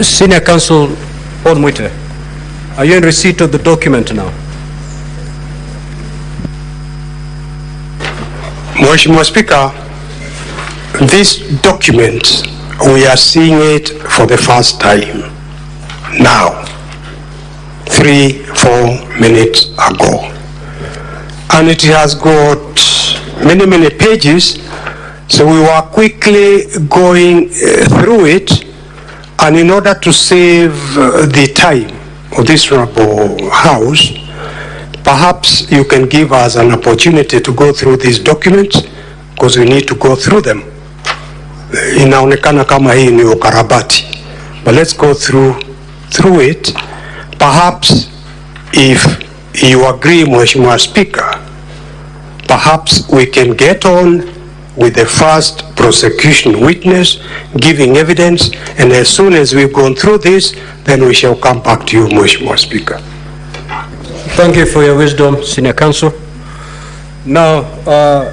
Senior Counsel Paul Muite, are you in receipt of the document now? Mheshimiwa Speaker, this document, we are seeing it for the first time now, 3-4 minutes ago. And it has got many pages, so we were quickly going through it, and in order to save the time of this honorable House, perhaps you can give us an opportunity to go through these documents, because we need to go through them. Inaonekana kama hii ni ukarabati, but let's go through it. Perhaps if you agree, Mheshimiwa Speaker, perhaps we can get on with the first prosecution witness giving evidence, and as soon as we've gone through this, then we shall come back to you, Mheshimiwa Speaker. Thank you for your wisdom, Senior Counsel. Now,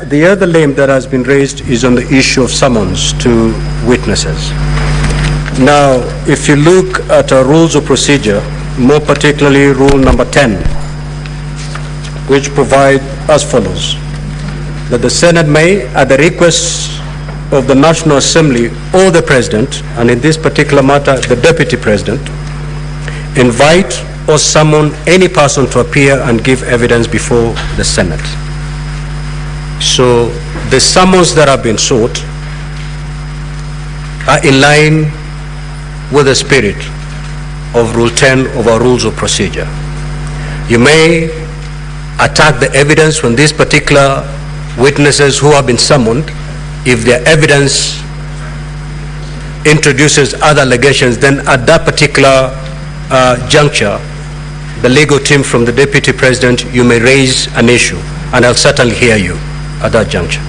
the other name that has been raised is on the issue of summons to witnesses. Now, if you look at our rules of procedure, more particularly rule number 10, which provide as follows: that the Senate may, at the request of the National Assembly or the President, and in this particular matter, the Deputy President, invite or summon any person to appear and give evidence before the Senate. So the summons that have been sought are in line with the spirit of Rule 10 of our Rules of Procedure. You may attack the evidence when these particular witnesses who have been summoned, if their evidence introduces other allegations, then at that particular juncture, the legal team from the Deputy President, you may raise an issue, and I'll certainly hear you at that juncture.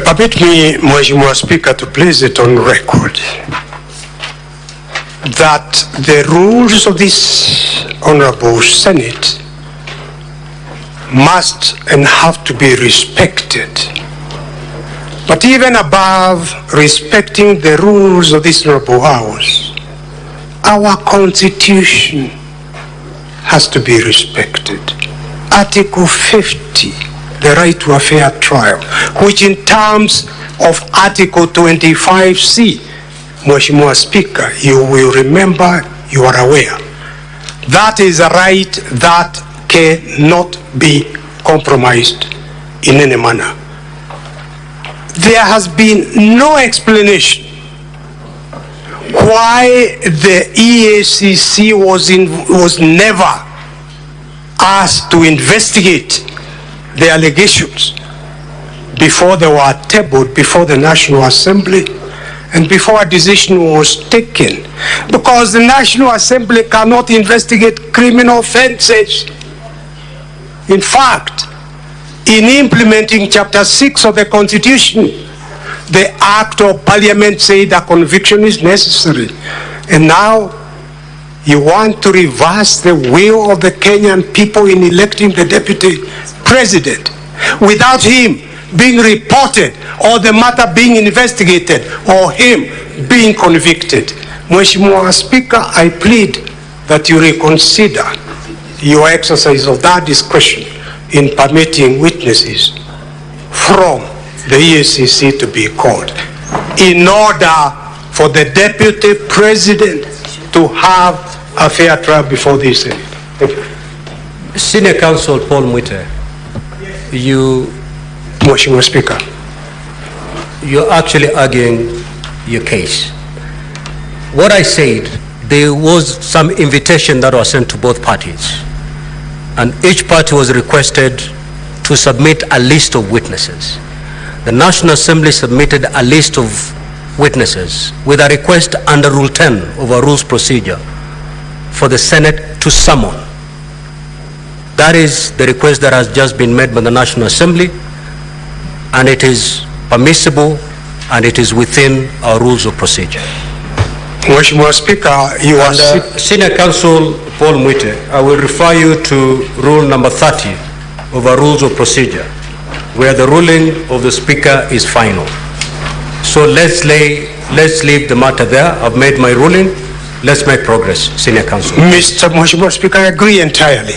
Permit me, Mheshimiwa Speaker, to place it on record that the rules of this Honorable Senate must and have to be respected. But even above respecting the rules of this Honorable House, our Constitution has to be respected. Article 50, the right to a fair trial, which in terms of Article 25C, Mheshimiwa Speaker, you will remember, you are aware, that is a right that cannot be compromised in any manner. There has been no explanation why the EACC was never asked to investigate the allegations before they were tabled before the National Assembly and before a decision was taken, because the National Assembly cannot investigate criminal offenses. In fact, in implementing Chapter 6 of the Constitution, the Act of Parliament said a conviction is necessary. And now you want to reverse the will of the Kenyan people in electing the Deputy President without him being reported or the matter being investigated or him being convicted. Mheshimiwa Speaker, I plead that you reconsider your exercise of that discretion in permitting witnesses from the EACC to be called in order for the Deputy President to have a fair trial before the Senate. Thank you. Senior Counsel Paul Muite, Mheshimiwa Speaker, you're actually arguing your case. What I said, there was some invitation that was sent to both parties, and each party was requested to submit a list of witnesses. The National Assembly submitted a list of witnesses with a request under Rule 10 of our Rules Procedure for the Senate to summon. That is the request that has just been made by the National Assembly, and it is permissible and it is within our Rules of Procedure. Mheshimiwa Speaker, you are... Senior Counsel Paul Muite, I will refer you to Rule number 30 of our Rules of Procedure, where the ruling of the Speaker is final. So let's leave the matter there. I've made my ruling. Let's make progress, Senior Counsel. Mr. Mheshimiwa Speaker, I agree entirely.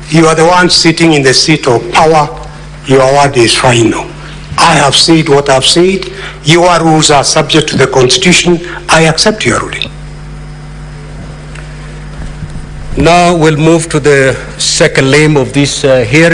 You are the one sitting in the seat of power. Your word is final. I have said what I've said. Your rules are subject to the Constitution. I accept your ruling. Now we'll move to the second limb of this hearing.